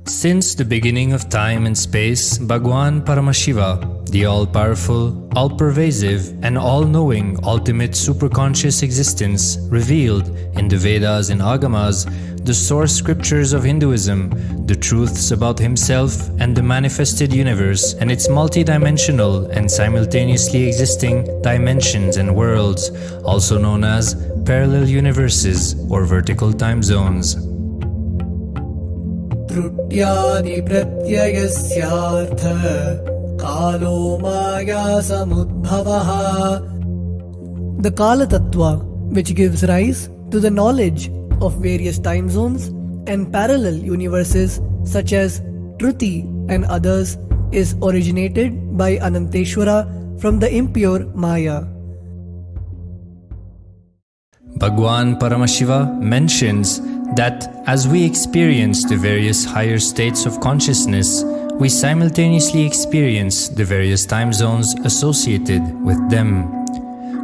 Since the beginning of time and space, Bhagwan Paramashiva, the all-powerful, all-pervasive, and all-knowing ultimate superconscious existence, revealed in the Vedas and Agamas, the source scriptures of Hinduism, the truths about himself and the manifested universe and its multidimensional and simultaneously existing dimensions and worlds, also known as parallel universes or vertical time zones. Trutyani pratyayasyaartha kalo maya samudbhavaha. The Kala Tattva, which gives rise to the knowledge of various time zones and parallel universes such as Truti and others, is originated by Ananteshwara from the impure Maya. Bhagwan Paramashiva mentions that as we experience the various higher states of consciousness, we simultaneously experience the various time zones associated with them.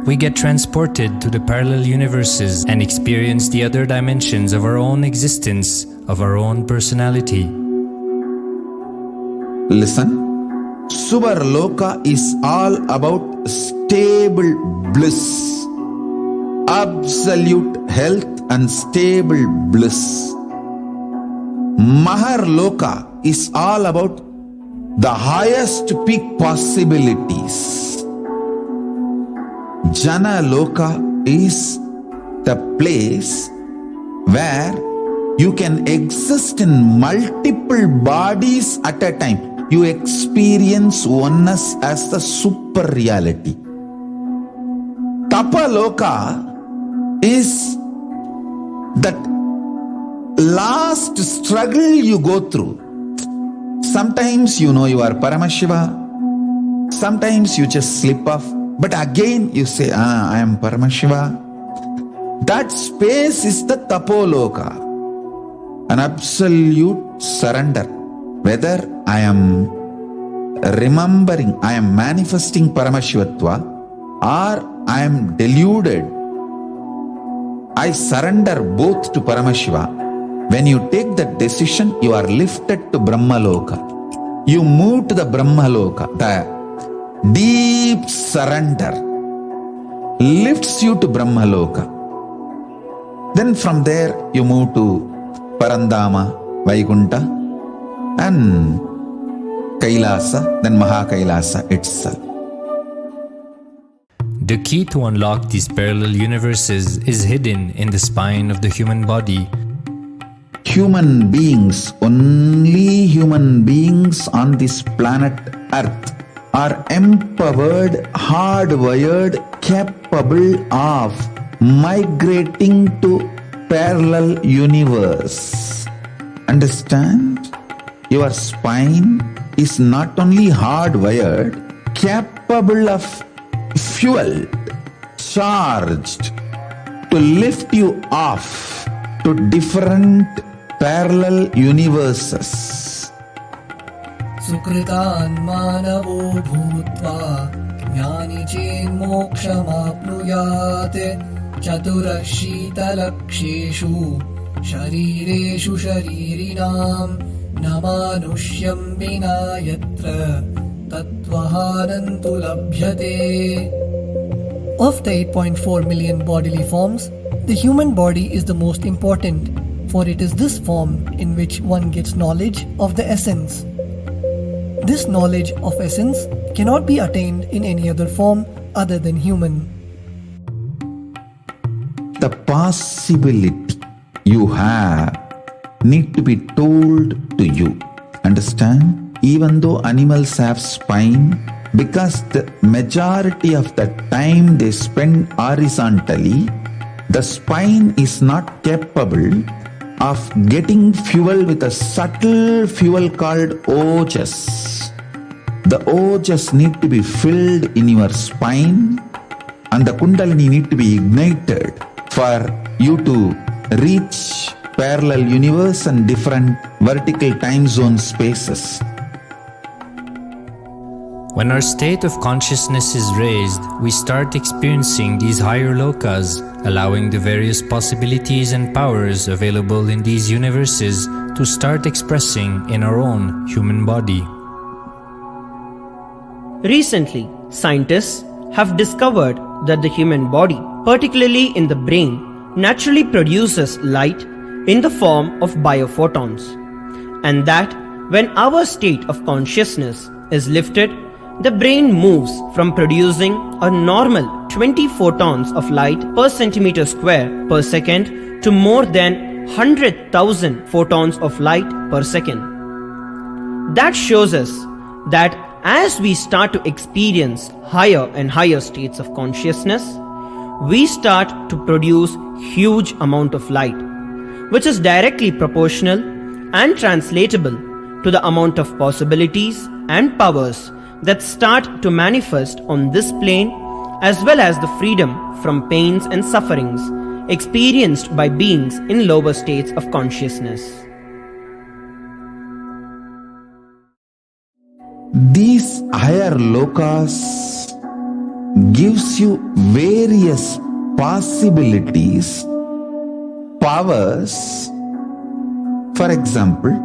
We get transported to the parallel universes and experience the other dimensions of our own existence, of our own personality. Listen, Subarloka is all about stable bliss, absolute health and stable bliss. Maharloka is all about the highest peak possibilities. Jana Loka is the place where you can exist in multiple bodies at a time. You experience oneness as the super reality. Tapa Loka is that last struggle you go through. Sometimes you know you are Paramashiva, sometimes you just slip off, but again you say, I am Paramashiva. That space is the Tapoloka, an absolute surrender. Whether I am remembering, I am manifesting Paramashivatva, or I am deluded, I surrender both to Paramashiva. When you take that decision, you are lifted to Brahmaloka. You move to the Brahmaloka. The deep surrender lifts you to Brahmaloka. Then from there, you move to Parandama, Vaikunta, and Kailasa, then Mahakailasa itself. The key to unlock these parallel universes is hidden in the spine of the human body. Human beings, only human beings on this planet Earth are empowered, hardwired, capable of migrating to parallel universe. Understand? Your spine is not only hardwired, capable of fuel, charged to lift you off to different parallel universes. Sukritan manavo bhutva jnani chen mokshamapnuyate chaturashita-laksheshu sharireshu sharirinam namanushyam vina yatra tattvahanantu labhyate. Of the 8.4 million bodily forms, the human body is the most important, for it is this form in which one gets knowledge of the essence. This knowledge of essence cannot be attained in any other form other than human. The possibility you have need to be told to you. Understand? Even though animals have spine, because the majority of the time they spend horizontally, the spine is not capable of getting fuel with a subtle fuel called ojas. The ojas need to be filled in your spine, and the kundalini need to be ignited for you to reach parallel universe and different vertical time zone spaces. When our state of consciousness is raised, we start experiencing these higher lokas, allowing the various possibilities and powers available in these universes to start expressing in our own human body. Recently, scientists have discovered that the human body, particularly in the brain, naturally produces light in the form of biophotons, and that when our state of consciousness is lifted, the brain moves from producing a normal 20 photons of light per centimeter square per second to more than 100,000 photons of light per second. That shows us that as we start to experience higher and higher states of consciousness, we start to produce huge amount of light, which is directly proportional and translatable to the amount of possibilities and powers that start to manifest on this plane, as well as the freedom from pains and sufferings experienced by beings in lower states of consciousness. These higher lokas gives you various possibilities, powers. For example,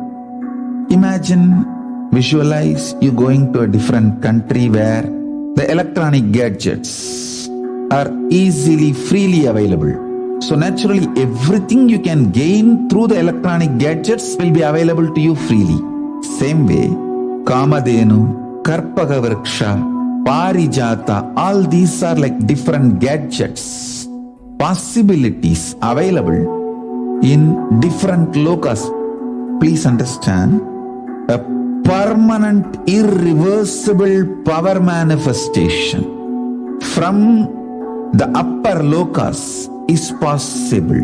visualize you going to a different country where the electronic gadgets are easily, freely available. So naturally, everything you can gain through the electronic gadgets will be available to you freely. Same way, Kamadhenu, Karpaka Vriksha, Parijata, all these are like different gadgets, possibilities available in different lokas. Please understand, a permanent, irreversible power manifestation from the upper lokas is possible.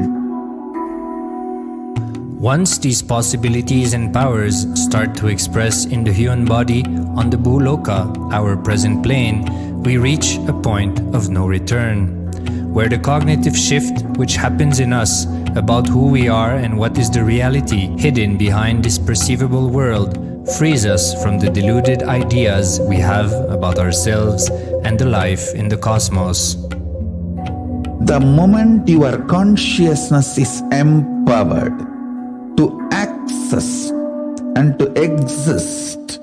Once these possibilities and powers start to express in the human body on the Bhuloka, our present plane, we reach a point of no return, where the cognitive shift which happens in us about who we are and what is the reality hidden behind this perceivable world frees us from the deluded ideas we have about ourselves and the life in the cosmos. The moment your consciousness is empowered to access and to exist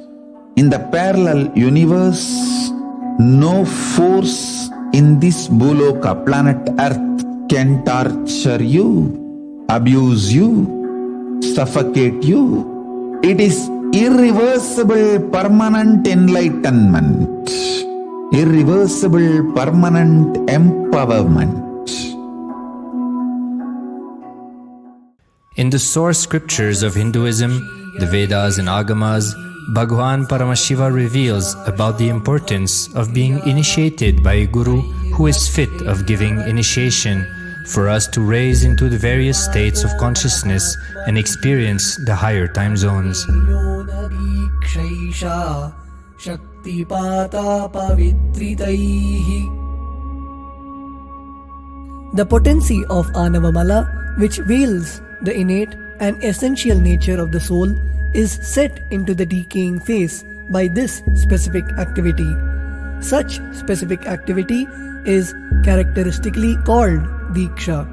in the parallel universe, no force in this Bhuloka, planet Earth, can torture you, abuse you, suffocate you. It is irreversible, permanent enlightenment, irreversible, permanent empowerment. In the source scriptures of Hinduism, the Vedas and Agamas, Bhagwan Paramashiva reveals about the importance of being initiated by a guru who is fit of giving initiation for us to raise into the various states of consciousness and experience the higher time zones. The potency of Anavamala, which veils the innate and essential nature of the soul, is set into the decaying phase by this specific activity. Such specific activity is characteristically called Diksha.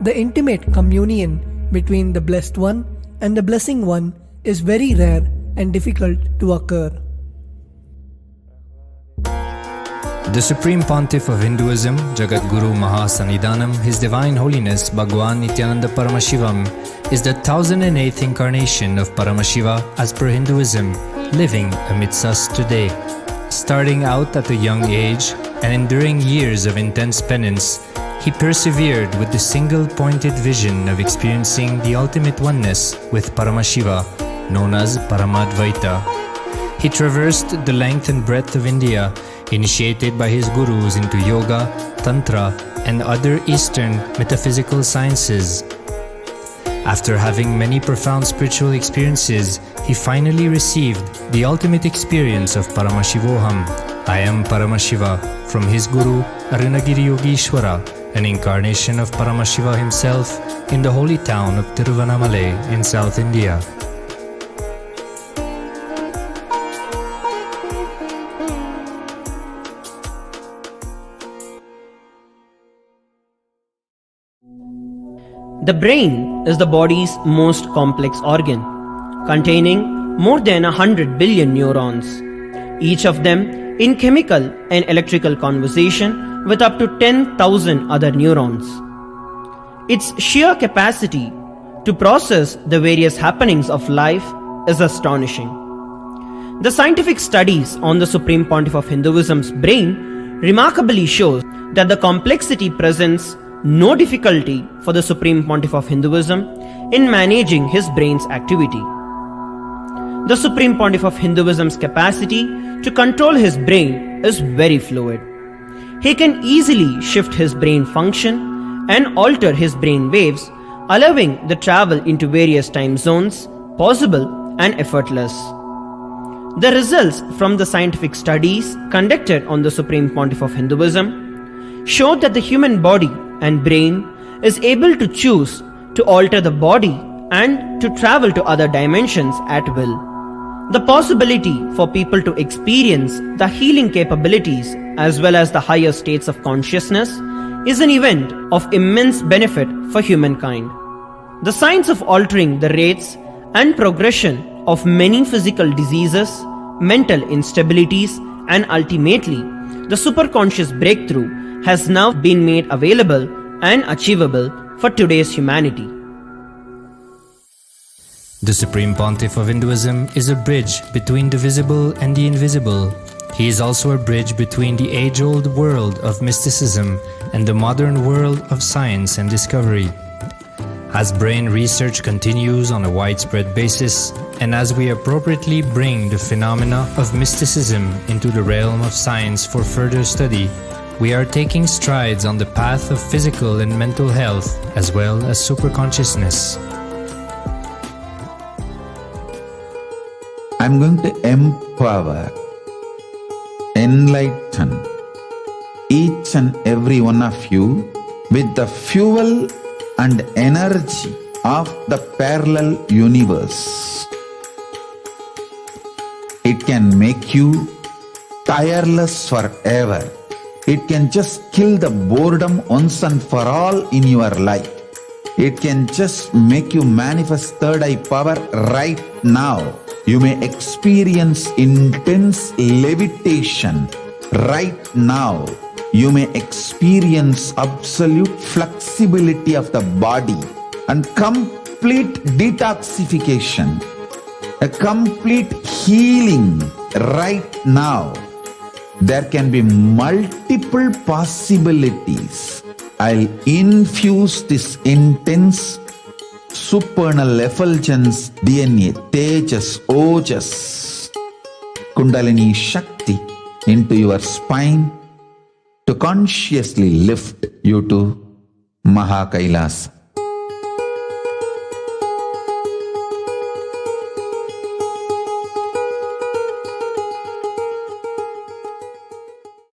The intimate communion between the blessed one and the blessing one is very rare and difficult to occur. The Supreme Pontiff of Hinduism, Jagat Guru Mahasannidhanam, His Divine Holiness Bhagwan Nityananda Paramashivam, is the 1008th incarnation of Paramashiva as per Hinduism, living amidst us today. Starting out at a young age and enduring years of intense penance, he persevered with the single-pointed vision of experiencing the ultimate oneness with Paramashiva, known as Paramadvaita. He traversed the length and breadth of India, initiated by his gurus into yoga, tantra, and other Eastern metaphysical sciences. After having many profound spiritual experiences, he finally received the ultimate experience of Paramashivoham, I am Paramashiva, from his guru Arunagiri Yogeshwara, an incarnation of Paramashiva himself in the holy town of Tiruvannamalai in South India. The brain is the body's most complex organ, containing more than 100 billion neurons, each of them in chemical and electrical conversation with up to 10,000 other neurons. Its sheer capacity to process the various happenings of life is astonishing. The scientific studies on the Supreme Pontiff of Hinduism's brain remarkably shows that the complexity presents no difficulty for the Supreme Pontiff of Hinduism in managing his brain's activity. The Supreme Pontiff of Hinduism's capacity to control his brain is very fluid. He can easily shift his brain function and alter his brain waves, allowing the travel into various time zones possible and effortless. The results from the scientific studies conducted on the Supreme Pontiff of Hinduism showed that the human body and brain is able to choose to alter the body and to travel to other dimensions at will. The possibility for people to experience the healing capabilities as well as the higher states of consciousness is an event of immense benefit for humankind. The science of altering the rates and progression of many physical diseases, mental instabilities, and ultimately the superconscious breakthrough has now been made available and achievable for today's humanity. The Supreme Pontiff of Hinduism is a bridge between the visible and the invisible. He is also a bridge between the age-old world of mysticism and the modern world of science and discovery. As brain research continues on a widespread basis, and as we appropriately bring the phenomena of mysticism into the realm of science for further study, we are taking strides on the path of physical and mental health as well as superconsciousness. I'm going to empower, enlighten each and every one of you with the fuel and energy of the parallel universe. It can make you tireless forever. It can just kill the boredom once and for all in your life. It can just make you manifest third eye power right now. You may experience intense levitation right now. You may experience absolute flexibility of the body and complete detoxification, a complete healing right now. There can be multiple possibilities. I'll infuse this intense supernal effulgence DNA, Tejas, Ojas, Kundalini Shakti into your spine to consciously lift you to Mahakailas.